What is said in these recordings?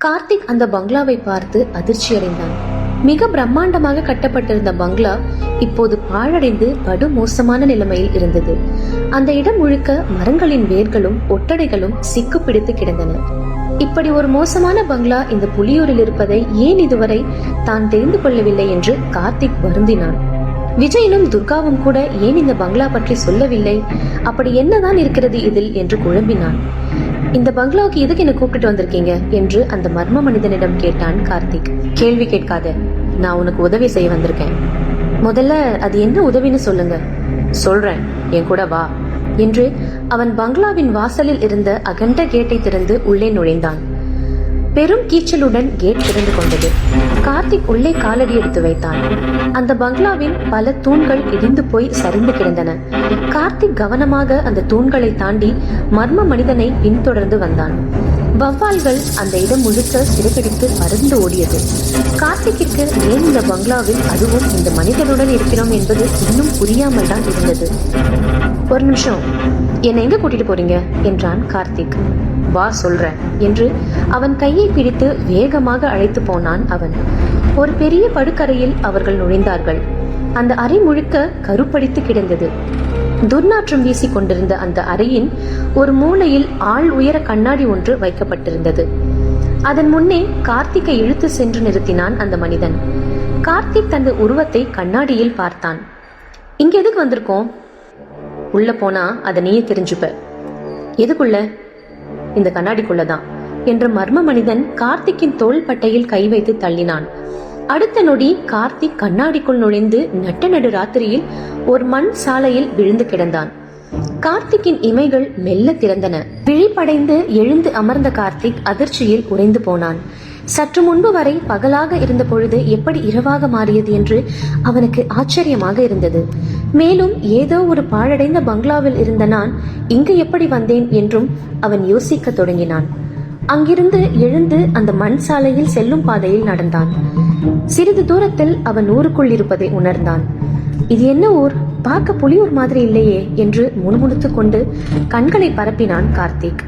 கார்த்திக் அந்த பங்களாவை பார்த்து அதிர்ச்சி அடைந்தான். மிக பிரம்மாண்டமாக கட்டப்பட்டிருந்த பங்களா இப்போது பாழடைந்து படு மோசமான நிலைமையில் இருந்தது. அந்த இடம் முழுக்க மரங்களின் வேர்களும் ஒட்டடைகளும் சிக்கு பிடித்து கிடந்தன. இப்படி ஒரு மோசமான பங்களா இந்த புலியூரில் இருப்பதை ஏன் இதுவரை தான் தெரிந்து கொள்ளவில்லை என்று கார்த்திக் வருந்தினான். விஜயனும் துர்காவும் கூட ஏன் இந்த பங்களா பற்றி சொல்லவில்லை, அப்படி என்னதான் இருக்கிறது இதில் என்று குழம்பினான். இந்த பங்களாவுக்கு எதுக்கு என்ன கூப்பிட்டு வந்திருக்கீங்க என்று அந்த மர்ம மனிதனிடம் கேட்டான் கார்த்திக். கேள்வி கேட்காத, நான் உனக்கு உதவி செய்ய வந்திருக்கேன். முதல்ல அது என்ன உதவின்னு சொல்லுங்க. சொல்றேன், என் கூட வா என்று அவன் பங்களாவின் வாசலில் இருந்த அகண்ட கேட்டை திறந்து உள்ளே நுழைந்தான். பெரும் கீச்சலுடன் கேட் திறந்து கொண்டது. கார்த்திக் உள்ளே காலடி எடுத்து வைத்தான். அந்த பங்களாவின் பல தூண்கள் இடிந்து போய் சரிந்து கிடந்தன. கார்த்திக் கவனமாக அந்த தூண்களை தாண்டி மர்ம மனிதனை பின்தொடர்ந்து வந்தான். வவ்வால்கள் அந்த இடம் முழுக்க சிறுபிடித்து பறந்து ஓடியது. கார்த்திக்கிற்கு ஏன் இந்த பங்களாவில் அதுவும் இந்த மனிதனுடன் இருக்கிறோம் என்பது இன்னும் புரியாமல் தான் இருந்தது. ஒரு நிமிஷம், என்னை எங்க கூட்டிட்டு போறீங்க என்றான் கார்த்திக். வா சொல்றேன் என்று அவன் கையை பிடித்து வேகமாக அழைத்து போனான் அவன். ஒரு பெரிய படுக்கறையில் அவர்கள் நுழைந்தார்கள். அந்த அறை முழுக்க கருப்படித்து கிடந்தது. துர்நாற்றம் வீசி கொண்டிருந்த அந்த அறையின் ஒரு மூலையில் ஆள் உயர கண்ணாடி ஒன்று வைக்கப்பட்டிருந்தது. அதன் முன்னே கார்த்திகை இழுத்து சென்று நிறுத்தினான் அந்த மனிதன். கார்த்திக் தனது உருவத்தை கண்ணாடியில் பார்த்தான். இங்க எதுக்கு வந்திருக்கோம்? உள்ள போனா அதை நீயே தெரிஞ்சுப்ப. எதுக்குள்ள? இந்த கண்ணாடிக்குள்ளதான் என்ற மர்ம மனிதன் கார்த்திக்கின் தோள் பட்டையில் கை வைத்து தள்ளினான். அடுத்த நொடி கார்த்திக் கண்ணாடிக்குள் நுழைந்து நட்ட நடு ராத்திரியில் ஒரு மண் சாலையில் விழுந்து கிடந்தான். கார்த்திக்கின் இமைகள் மெல்ல திறந்தன. விழிப்படைந்து எழுந்து அமர்ந்த கார்த்திக் அதிர்ச்சியில் உறைந்து போனான். சற்று முன்பு வரை பகலாக இருந்த பொழுது எப்படி இரவாக மாறியது என்று அவனுக்கு ஆச்சரியமாக இருந்தது. மேலும் ஏதோ ஒரு பாழடைந்த பங்களாவில் இருந்த நான் இங்கு எப்படி வந்தேன் என்றும் அவன் யோசிக்க தொடங்கினான். அங்கிருந்து எழுந்து அந்த மண் சாலையில் செல்லும் பாதையில் நடந்தான். சிறிது தூரத்தில் அவன் ஊருக்குள் இருப்பதை உணர்ந்தான். இது என்ன ஊர்? பார்க்க புலியூர் மாதிரி இல்லையே என்று முணுமுணுத்துக் கொண்டு கண்களை பரப்பினான் கார்த்திக்.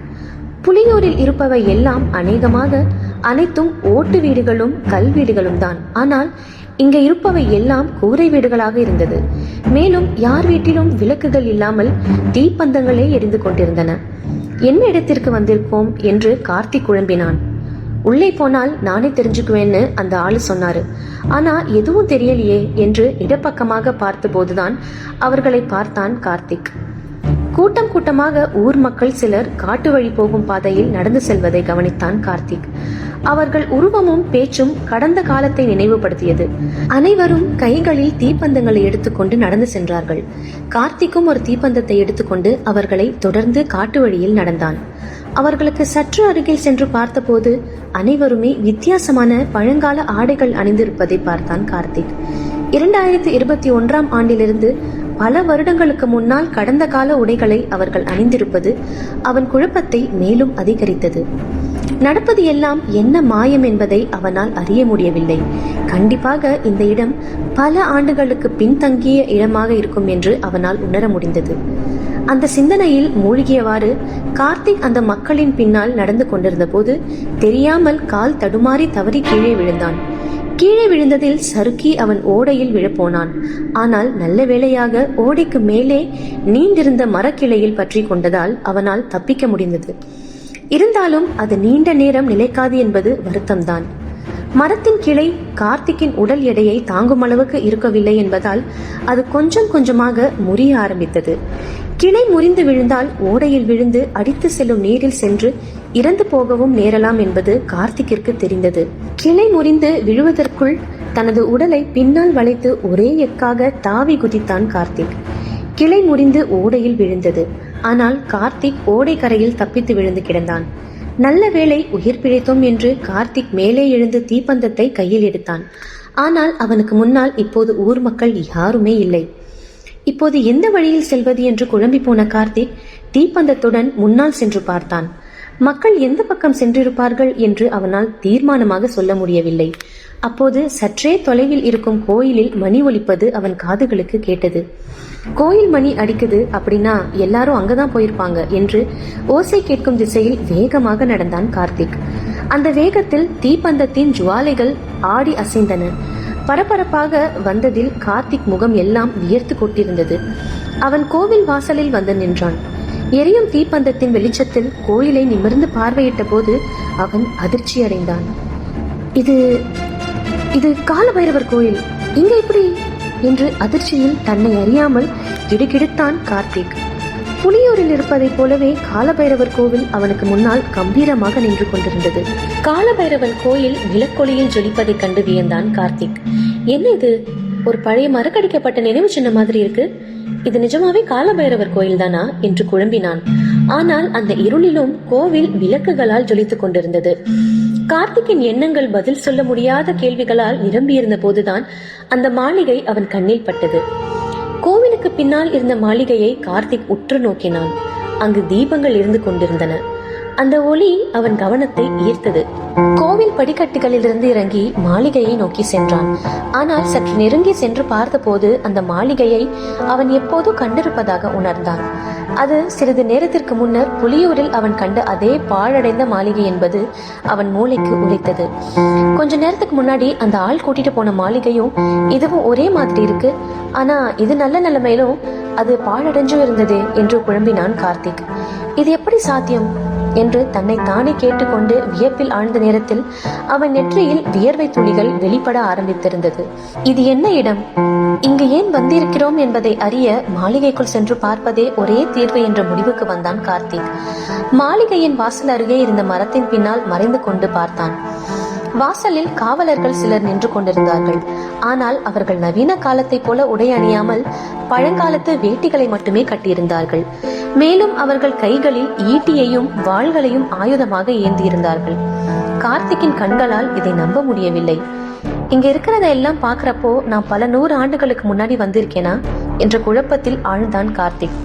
புலியூரில் இருப்பவை எல்லாம் அநேகமாக அனைத்தும் ஓட்டு வீடுகளும் கல் வீடுகளும் தான். ஆனால் இங்க இருப்பவை எல்லாம் கூரை வீடுகளாக இருந்தது. மேலும் யார் வீட்டிலும் விளக்குகள் இல்லாமல் தீப்பந்தங்களே எரிந்து கொண்டிருந்தன. என்ன இடத்திற்கு வந்திருப்போம் என்று கார்த்திக் குழம்பினான். உள்ளே போனால் நானே தெரிஞ்சுக்குவேன்னு அந்த ஆளு சொன்னாரு. ஆனா எதுவும் தெரியலையே என்று இடப்பக்கமாக பார்த்த போதுதான் அவர்களை பார்த்தான் கார்த்திக். கூட்டம் கூட்டமாக ஊர் மக்கள் சிலர் காட்டு வழி போகும் பாதையில் நடந்து செல்வதை கவனித்தான் கார்த்திக். அவர்கள் உருவமும் பேச்சும் கடந்த காலத்தை நினைவுபடுத்தியது. அனைவரும் கைகளில் தீப்பந்தங்களை எடுத்துக்கொண்டு நடந்து சென்றார்கள். கார்த்திக்கும் ஒரு தீப்பந்தத்தை எடுத்துக்கொண்டு அவர்களை தொடர்ந்து காட்டு வழியில் நடந்தான். அவர்களுக்கு சற்று அருகில் சென்று பார்த்தபோது அனைவருமே வித்தியாசமான பழங்கால ஆடைகள் அணிந்திருப்பதை பார்த்தான் கார்த்திக். 2021ஆம் ஆண்டிலிருந்து பல வருடங்களுக்கு முன்னால் கடந்த கால உடைகளை அவர்கள் அணிந்திருப்பது அவன் குழப்பத்தை மேலும் அதிகரித்தது. நடப்பது எல்லாம் என்ன மாயம் என்பதை அவனால் அறிய முடியவில்லை. கண்டிப்பாக இந்த இடம் பல ஆண்டுகளுக்கு பின்தங்கிய இடமாக இருக்கும் என்று அவனால் உணர முடிந்தது. அந்த சிந்தனையில் மூழ்கியவாறு கார்த்திக் அந்த மக்களின் பின்னால் நடந்து கொண்டிருந்த போது தெரியாமல் கால் தடுமாறி தவறி கீழே விழுந்தான். கீழே விழுந்ததில் சறுக்கி அவன் ஓடையில் விழப்போனான். ஆனால் நல்ல வேளையாக ஓடைக்கு மேலே நீண்டிருந்த மரக்கிளையில் பற்றி கொண்டதால் அவனால் தப்பிக்க முடிந்தது. இருந்தாலும் அது நீண்ட நேரம் நிலைக்காது என்பது வருத்தம்தான். மரத்தின் கிளை கார்த்திக்கின் உடல் எடையை தாங்கும் அளவுக்கு இருக்கவில்லை என்பதால் அது கொஞ்சம் கொஞ்சமாக முறிய ஆரம்பித்தது. கிளை முறிந்து விழுந்தால் ஓடையில் விழுந்து அடித்து செல்லும் நீரில் சென்று இறந்து போகவும் நேரலாம் என்பது கார்த்திக்கிற்கு தெரிந்தது. கிளை முறிந்து விழுவதற்குள் தனது உடலை பின்னால் வளைத்து ஒரே எக்காக தாவி குதித்தான் கார்த்திக். கிளை முறிந்து ஓடையில் விழுந்தது. ஆனால் கார்த்திக் ஓடை கரையில் தப்பித்து விழுந்து கிடந்தான். நல்ல வேளை உயிர் பிழைத்தோம் என்று கார்த்திக் மேலே எழுந்து தீப்பந்தத்தை கையில் எடுத்தான். ஆனால் அவனுக்கு முன்னால் இப்போது ஊர் மக்கள் யாருமே இல்லை. இப்போது எந்த வழியில் செல்வது என்று குழம்பி போன கார்த்திக் தீப்பந்தத்துடன் முன்னால் சென்று பார்த்தான். மக்கள் எந்த பக்கம் சென்றிருப்பார்கள் என்று அவனால் தீர்மானமாக சொல்ல முடியவில்லை. அப்போது சற்றே தொலைவில் இருக்கும் கோயிலில் மணி ஒலிப்பது அவன் காதுகளுக்கு கேட்டது. கோயில் மணி அடிக்குது அப்படின்னா எல்லாரும் அங்கதான் போயிருப்பாங்க என்று ஓசை கேட்கும் திசையில் வேகமாக நடந்தான் கார்த்திக். அந்த வேகத்தில் தீப்பந்தத்தின் ஜுவாலைகள் ஆடி அசைந்தன. பரபரப்பாக வந்ததில் கார்த்திக் முகம் எல்லாம் வியர்த்து கொண்டிருந்தது. அவன் கோவில் வாசலில் வந்து நின்றான். எரியும் தீப்பந்தத்தின் வெளிச்சத்தில் கோயிலை நிமிர்ந்து பார்வையிட்ட போது அவன் அதிர்ச்சி அடைந்தான். இது இது காலபைரவர் கோயில், இங்க எப்படி என்று அதிர்ச்சியில் தன்னை அறியாமல் கிடுகிடுத்தான் கார்த்திக். புலியூரில் இருப்பதைப் போலவே காலபைரவர் கோவில் அவனுக்கு முன்னால் கம்பீரமாக நின்று கொண்டிருந்தது. காலபைரவன் கோயில் விளக்கொளியில் ஜொலிப்பதைக் கண்டு வியந்தான் கார்த்திக். என்ன இது, ஒரு பழைய மரக்கடிக்கப்பட்ட நினைவு சின்ன மாதிரி இருக்கு. இது நிஜமாவே காலபைரவர் கோயில் தானா என்று குழம்பினான். ஆனால் அந்த இருளிலும் கோவில் விளக்குகளால் ஜொலித்துக் கொண்டிருந்தது. கார்த்திக்கின் எண்ணங்கள் பதில் சொல்ல முடியாத கேள்விகளால் நிரம்பியிருந்த போதுதான் அந்த மாளிகை அவன் கண்ணில் பட்டது. கோவிலுக்கு பின்னால் இருந்த மாளிகையை கார்த்திக் உற்று நோக்கினான். அங்கு தீபங்கள் இருந்து கொண்டிருந்தன. அந்த ஒளி அவன் கவனத்தை ஈர்த்தது. கோவில் படிக்கட்டுகளிலிருந்து இறங்கி மாளிகையை நோக்கி சென்றான். ஆனால் சற்று நெருங்கி சென்று பார்த்தபோது அந்த மாளிகையை அவன் எப்போதோ கண்டிருப்பதாக உணர்ந்தான். அது சிறிது நேரத்திற்கு முன்னர் புலியூரில் அவன் கண்ட அதே பாழடைந்த மாளிகை என்பது அவன் மூளைக்கு உரைத்தது. கொஞ்ச நேரத்துக்கு முன்னாடி அந்த ஆள் கூட்டிட்டு போன மாளிகையும் இதுவும் ஒரே மாதிரி இருக்கு. ஆனா இது நல்ல நிலைமையிலும் அது பாழடைஞ்சும் இருந்தது என்று குழம்பினான் கார்த்திக். இது எப்படி சாத்தியம் என்று தன்னை தானே கேட்டுக்கொண்டு வியப்பில் ஆழ்ந்த நேரத்தில் அவன் நெற்றியில் வியர்வை துளிகள் வெளிப்பட ஆரம்பித்திருந்தது. இது என்ன இடம், இங்கு ஏன் வந்திருக்கிறோம் என்பதை அறிய மாளிகைக்குள் சென்று பார்ப்பதே ஒரே தீர்வு என்ற முடிவுக்கு வந்தான் கார்த்திக். மாளிகையின் வாசல் அருகே இருந்த மரத்தின் பின்னால் மறைந்து கொண்டு பார்த்தான். வாசலில் காவலர்கள் சிலர் நின்று கொண்டிருந்தார்கள். ஆனால் அவர்கள் நவீன காலத்தை போல உடை அணியாமல் பழங்காலத்து வேட்டிகளை மட்டுமே கட்டியிருந்தார்கள். மேலும் அவர்கள் கைகளில் ஈட்டியையும் வாள்களையும் ஆயுதமாக ஏந்தியிருந்தார்கள். கார்த்திக்கின் கண்களால் இதை நம்ப முடியவில்லை. இங்க இருக்கிறத எல்லாம் பாக்குறப்போ நான் பல 100 ஆண்டுகளுக்கு முன்னாடி வந்திருக்கேனா என்ற குழப்பத்தில் ஆழ்ந்தான் கார்த்திக்.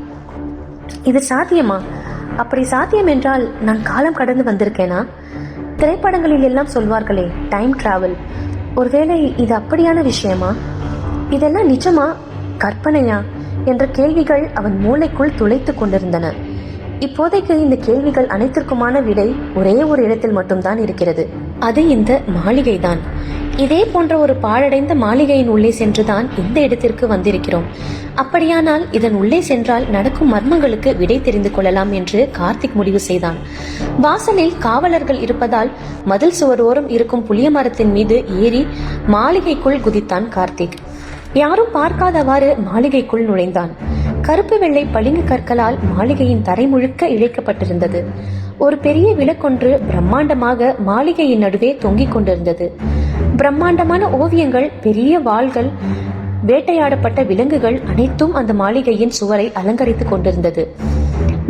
இது சாத்தியமா? அப்படி சாத்தியம் என்றால் நான் காலம் கடந்து வந்திருக்கேனா? திரைப்படங்களில் எல்லாம் சொல்வார்களே டைம் டிராவல், ஒருவேளை இது அப்படியான விஷயமா? இதெல்லாம் நிஜமா, கற்பனையா என்ற கேள்விகள் அவன் மூளைக்குள் துளைத்து கொண்டிருந்தன. இப்போதைக்கு இந்த கேள்விகள் அனைத்திற்குமான விடை ஒரே ஒரு இடத்தில் மட்டும்தான் இருக்கிறது. அது இந்த மாளிகைதான். இதே போன்ற ஒரு பாழடைந்த மாளிகையின் உள்ளே சென்றுதான் இந்த இடத்திற்கு வந்திருக்கிறோம். அப்படியானால் இதன் உள்ளே சென்றால் நடக்கும் மர்மங்களுக்கு விடை தெரிந்து கொள்ளலாம் என்று கார்த்திக் முடிவு செய்தான். வாசலில் காவலர்கள் இருப்பதால் மதில் சுவரோரம் இருக்கும் புளிய மரத்தின் மீது ஏறி மாளிகைக்குள் குதித்தான் கார்த்திக். யாரும் பார்க்காதவாறு மாளிகைக்குள் நுழைந்தான். கருப்பு வெள்ளை பளிங்கு கற்களால் மாளிகையின் தரை முழுக்க இழைக்கப்பட்டிருந்தது. ஒரு பெரிய விளக்கொன்று பிரம்மாண்டமாக மாளிகையின் நடுவே தொங்கிக் கொண்டிருந்தது. பிரம்மாண்டமான ஓவியங்கள், பெரிய வாள்கள், வேட்டையாடப்பட்ட விலங்குகள் அனைத்தும் அந்த மாளிகையின் சுவரை அலங்கரித்துக் கொண்டிருந்தது.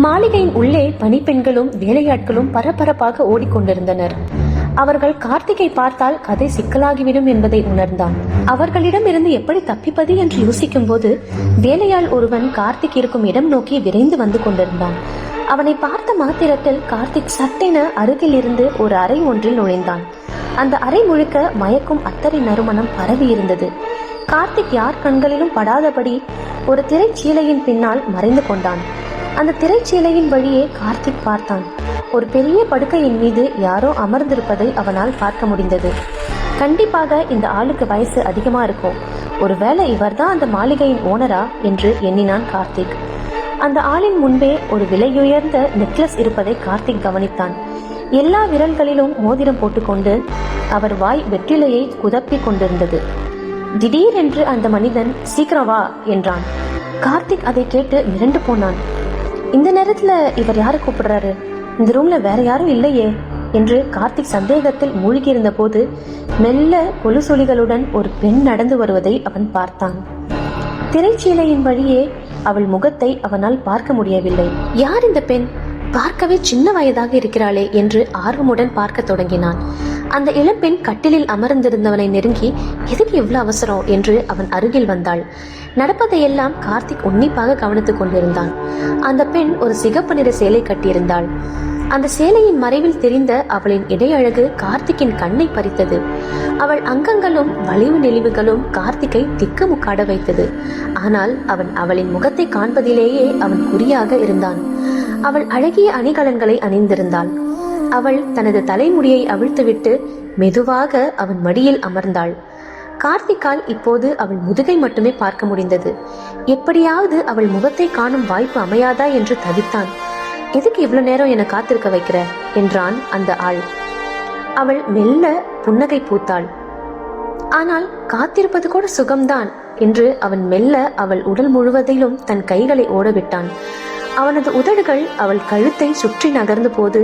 மாளிகையின் உள்ளே பணிப்பெண்களும் வேலையாட்களும் பரபரப்பாக ஓடிக்கொண்டிருந்தனர். அவர்கள் கார்த்திகை பார்த்தால் கதை சிக்கலாகிவிடும் என்பதை உணர்ந்தான். அவர்களிடம் இருந்து எப்படி தப்பிப்பது என்று யோசிக்கும் போது வேலையாள் ஒருவன் கார்த்திக் இருக்கும் இடம் நோக்கி விரைந்து வந்து கொண்டிருந்தான். அவனை பார்த்த மாத்திரத்தில் கார்த்திக் சட்டென அருகில் இருந்து ஒரு அறை ஒன்றில் நுழைந்தான். அந்த அறை முழுக்க மயக்கும் அத்தரை நறுமணம் பரவி இருந்தது. கார்த்திக் யார் கண்களிலும் படாதபடி ஒரு திரைச்சீலையின் பின்னால் மறைந்து கொண்டான். அந்த திரைச்சீலையின் வழியே கார்த்திக் பார்த்தான். ஒரு பெரிய படுக்கையின் மீது யாரோ அமர்ந்திருப்பதை அவனால் பார்க்க முடிந்தது. கண்டிப்பாக இந்த ஆளுக்கு வயசு அதிகமா இருக்கும். ஒருவேளை இவர்தான் அந்த மாளிகையின் ஓனரா என்று எண்ணினான் கார்த்திக். அந்த ஆளின் முன்பே ஒரு விலையுயர்ந்த நெக்லஸ் இருப்பதை கார்த்திக் கவனித்தான். எல்லா விரல்களிலும் மோதிரம் போட்டுக்கொண்டு அவர் வாய் வெற்றிலையை குதப்பி கொண்டிருந்தது. திடீரென்று அந்த மனிதன் சீக்கிரம் வா என்றான். கார்த்திக் அதை கேட்டு மிரண்டு போனான். இந்த நேரத்துல இவர் யாரை கூப்பிடுறாரு? இந்த ரூம்ல வேற யாரும் இல்லையே என்று கார்த்திக் சந்தேகத்தில் மூழ்கியிருந்த போது மெல்ல கொலுசொலிகளுடன் ஒரு பெண் நடந்து வருவதை அவன் பார்த்தான். திரைச்சீலையின் வழியே அவள் முகத்தை அவனால் பார்க்க முடியவில்லை. யார் இந்த பெண்? பார்க்கவே சின்ன வயதாக இருக்கிறாளே என்று ஆர்வமுடன் பார்க்க தொடங்கினான். அந்த இளம்பெண் கட்டிலில் அமர்ந்திருந்தவனை நெருங்கி எதுக்கு இவ்வளவு அவசரம் என்று அவன் அருகில் வந்தாள். நடப்பதையெல்லாம் கார்த்திக் உன்னிப்பாக கவனித்துக் கொண்டிருந்தான். அந்த பெண் ஒரு சிகப்பு நிற சேலை கட்டியிருந்தாள். அந்த சேலையின் மறைவில் தெரிந்த அவளின் இடையழகு கார்த்திக்கின் கண்ணை பறித்தது. அவள் அங்கங்களும் வளைவு நெளிவுகளும் கார்த்திக்கை திக்குமுக்காட வைத்தது. ஆனால் அவன் அவளின் முகத்தை காண்பதிலேயே அவன் குறியாக இருந்தான். அவள் அழகிய அணிகலன்களை அணிந்திருந்தாள். அவள் தனது தலைமுடியை அவிழ்த்துவிட்டு மெதுவாக அவன் மடியில் அமர்ந்தாள். கார்த்திக்கால் இப்போது அவள் முதுகை மட்டுமே பார்க்க முடிந்தது. எப்படியாவது அவள் முகத்தை காணும் வாய்ப்பு அமையாதா என்று தவித்தான். எதுக்கு இவ்வளவு நேரம் என காத்திருக்க வைக்கிற என்றான் அந்த ஆள். அவள் மெல்ல புன்னகை பூத்தாள். ஆனால் காத்திருப்பது கூட சுகம்தான் என்று அவன் மெல்ல அவள் உடல் முழுவதிலும் தன் கைகளை ஓடவிட்டான். அவனது உதடுகள் அவள் கழுத்தை சுற்றி நகர்ந்த போது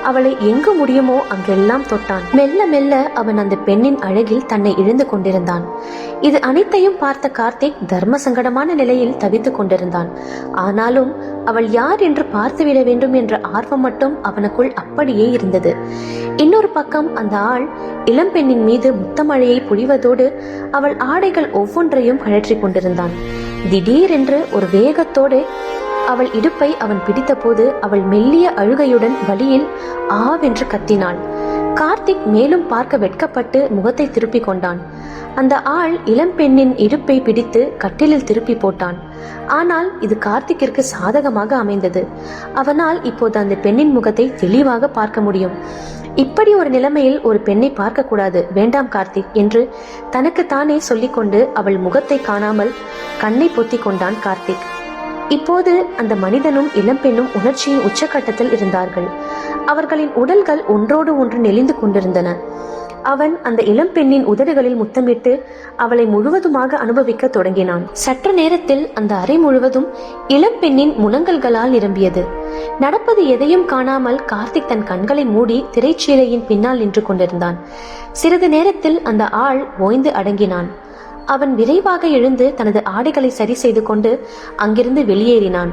அவளை எங்கு முடியுமோ அங்கெல்லாம் தொட்டான். மெல்ல மெல்ல அவன் அந்த பெண்ணின் அழகில் தன்னை இழந்து கொண்டிருந்தான். இது அனைத்தையும் பார்த்த கார்த்திக் தர்ம சங்கடமான நிலையில் தவித்துக் கொண்டிருந்தான். ஆனாலும் அவள் யார் என்று பார்த்துவிட வேண்டும் என்ற ஆர்வம் மட்டும் அவனுக்குள் அப்படியே இருந்தது. இன்னொரு பக்கம் அந்த ஆள் இளம்பெண்ணின் மீது முத்தமழையை பொழிவதோடு அவள் ஆடைகள் ஒவ்வொன்றையும் கழற்றி கொண்டிருந்தான். திடீரென்று ஒரு வேகத்தோடு அவள் இடுப்பை அவன் பிடித்த போது அவள் மெல்லிய அழுகையுடன் வலியில் ஆவென்று கத்தினாள். கார்த்திக் மேலும் பார்க்க வெட்கப்பட்டு முகத்தை திருப்பி கொண்டான். அந்த ஆள் இளம்பெண்ணின் இடுப்பை பிடித்து கட்டிலில் திருப்பி போட்டான். ஆனால் இது கார்த்திக்கிற்கு சாதகமாக அமைந்தது. அவனால் இப்போது அந்த பெண்ணின் முகத்தை தெளிவாக பார்க்க முடியும். இப்படி ஒரு நிலைமையில் ஒரு பெண்ணை பார்க்க கூடாது, வேண்டாம் கார்த்திக் என்று தனக்குத்தானே சொல்லிக்கொண்டு அவள் முகத்தை காணாமல் கண்ணை பொத்தி கொண்டான் கார்த்திக். இப்போது அந்த மனிதனும் இளம்பெண்ணும் உணர்ச்சியின் உச்சக்கட்டத்தில் இருந்தார்கள். அவர்களின் உடல்கள் ஒன்றோடு ஒன்று நெளிந்து கொண்டிருந்தன. அவன் அந்த இளம்பெண்ணின் உதடுகளில் முத்தமிட்டு அவளை முழுவதுமாக அனுபவிக்க தொடங்கினான். சற்று நேரத்தில் அந்த அறை முழுவதும் இளம்பெண்ணின் முனங்கல்களால் நிரம்பியது. நடப்பது எதையும் காணாமல் கார்த்திக் தன் கண்களை மூடி திரைச்சீலையின் பின்னால் நின்று கொண்டிருந்தான். சிறிது நேரத்தில் அந்த ஆள் ஓய்ந்து அடங்கினான். அவன் விரைவாக எழுந்து தனது ஆடைகளை சரி செய்து கொண்டு அங்கிருந்து வெளியேறினான்.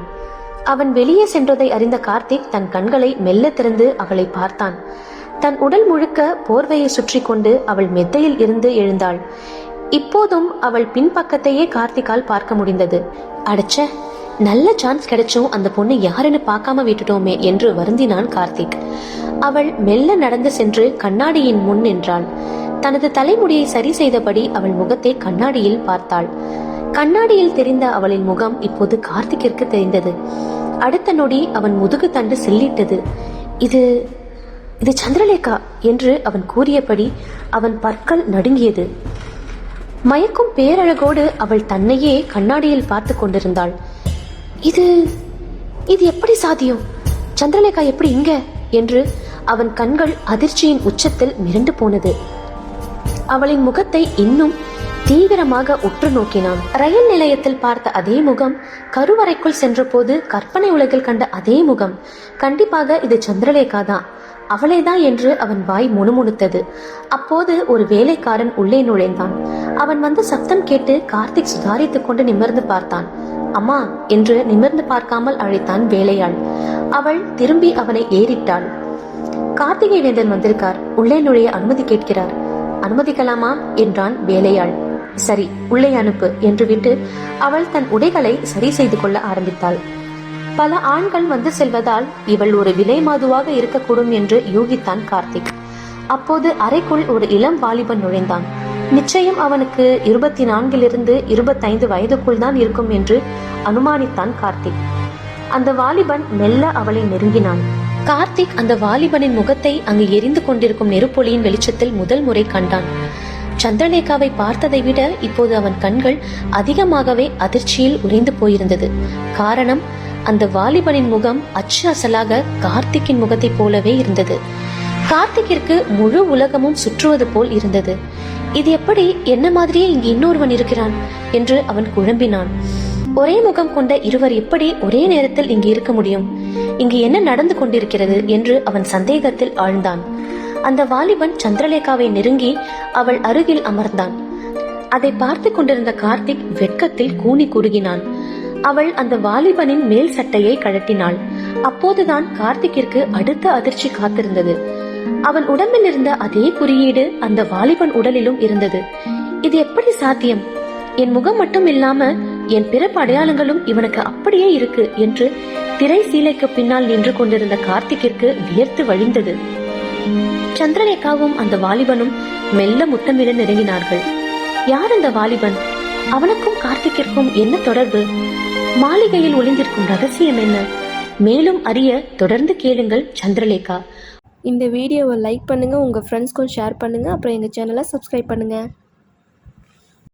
அவன் வெளியே சென்றதை அறிந்த கார்த்திக் தன் கண்களை மெல்ல திறந்து அவளை பார்த்தான். தன் உடல் முழுக்க போர்வையை சுற்றி கொண்டு அவள் மெத்தையில் இருந்து எழுந்தாள். இப்போதும் அவள் பின்பக்கத்தையே கார்த்திக்கால் பார்க்க முடிந்தது. அடச்ச, நல்ல சான்ஸ் கிடைச்சும் அந்த பொண்ணு யாருன்னு பார்க்காம விட்டுட்டோமே என்று வருந்தினான் கார்த்திக். அவள் மெல்ல நடந்து சென்று கண்ணாடியின் முன் நின்றாள். தனது தலைமுடியை சரி செய்தபடி அவள் முகத்தை கண்ணாடியில் பார்த்தாள். கண்ணாடியில் தெரிந்த அவளின் முகம் இப்போது கார்த்திக்கிற்கு தெரிந்தது. அடுத்த நொடி அவன் முதுகு தண்டு செல்லிட்டது. இது இது சந்திரலேகா என்று அவன் கூறியபடி அவன் பற்கள் நடுங்கியது. மயக்கும் பேரழகோடு அவள் தன்னையே கண்ணாடியில் பார்த்து கொண்டிருந்தாள். இது இது எப்படி சாத்தியம்? சந்திரலேகா எப்படி இங்க என்று அவன் கண்கள் அதிர்ச்சியின் உச்சத்தில் மிரண்டு போனது. அவளின் முகத்தை இன்னும் தீவிரமாக உற்று நோக்கினான். ரயில் நிலையத்தில் பார்த்த அதே முகம், கருவறைக்குள் சென்ற போது கற்பனை உலகில் கண்ட அதே முகம். கண்டிப்பாக இது சந்திரலேகா தான், அவளேதான் என்று அவன் வாய் முணுமுணுத்தது. அப்போது ஒரு வேலைக்காரன் உள்ளே நுழைந்தான். அவன் வந்து சத்தம் கேட்டு கார்த்திக் சுதாரித்துக் கொண்டு நிமிர்ந்து பார்த்தான். அம்மா என்று நிமிர்ந்து பார்க்காமல் அழைத்தான் வேலையாள். அவள் திரும்பி அவனை ஏறிட்டாள். கார்த்திகை வேந்தன் வந்திருக்கார், உள்ளே நுழைய அனுமதி கேட்கிறார். அனுமதிக்கலாமா என்றான் வேலையாள். சரி, உள்ளே அனுப்பு என்று விட்டு அவள் தன் உடைகளை சரி செய்து கொள்ள ஆரம்பித்தாள். பல ஆண்கள் வந்து செல்வதால் இவள் ஒரு விலை மாதுவாக இருக்கக்கூடும் என்று யூகித்தான் கார்த்திக். அப்போது அறைக்குள் ஒரு இளம் வாலிபன் நுழைந்தான். நிச்சயம் அவனுக்கு 24 25 வயதுக்குள் தான் இருக்கும் என்று அனுமானித்தான் கார்த்திக். அந்த வாலிபன் மெல்ல அவளை நெருங்கினான். கார்த்திக் அந்த வாலிபனின் முகத்தை அங்கு எரிந்து கொண்டிருக்கும் நெருப்பொலியின் வெளிச்சத்தில் முதல் முறை கண்டான். சந்திரலேகாவை பார்த்ததை விட இப்போது அவன் கண்கள் அதிகமாகவே அதிர்ச்சியில் உறைந்து போயிருந்தது. காரணம், அந்த வாலிபனின் முகம் அச்சு அசலாக கார்த்திக்கின் முகத்தை போலவே இருந்தது. கார்த்திக்கிற்கு முழு உலகமும் சுற்றுவது போல் இருந்தது. இது எப்படி என்ன மாதிரியே இங்கு இன்னொருவன் இருக்கிறான் என்று அவன் குழம்பினான். ஒரே முகம் கொண்ட இருவர் எப்படி ஒரே நேரத்தில் இங்கு இருக்க முடியும்? இங்கு என்ன நடந்து கொண்டிருக்கிறது என்று அவன் சந்தேகத்தில் ஆழ்ந்தான். அந்த வாலிபன் சந்திரலேகாவை நெருங்கி அவள் அருகில் அமர்ந்தான். அதை பார்த்து கொண்டிருந்த கார்த்திக் வெட்கத்தில் கூனி குறுகினான். அவள் அந்த வாலிபனின் மேல் சட்டையை கழட்டினாள். அப்போதுதான் கார்த்திக்கிற்கு அடுத்த அதிர்ச்சி காத்திருந்தது. அவன் உடம்பில் இருந்த அதே குறியீடு அந்த வாலிபன் உடலிலும் இருந்தது. இது எப்படி சாத்தியம்? என் முகம் மட்டும் இல்லாம என் பிறப்பு அடையாளங்களும் இவனுக்கு அப்படியே இருக்கு என்று திரை சீலைக்கு பின்னால் நின்று கொண்டிருந்த கார்த்திக்கிற்கு வியர்த்து வழிந்தது. சந்திரலேகாவும் அந்த வாலிபனும் மெல்ல முத்தமிட நெருங்கினார்கள். யார் அந்த வாலிபன்? அவனுக்கும் கார்த்திக்கிற்கும் என்ன தொடர்பு? மாளிகையில் ஒளிந்திருக்கும் ரகசியம் என்ன? மேலும் அறிய தொடர்ந்து கேளுங்கள் சந்திரலேகா. இந்த வீடியோவை லைக் பண்ணுங்கள், உங்கள் ஃப்ரெண்ட்ஸ்க்கும் ஷேர் பண்ணுங்கள். அப்புறம் எங்கள் சேனலை சப்ஸ்கிரைப் பண்ணுங்கள்.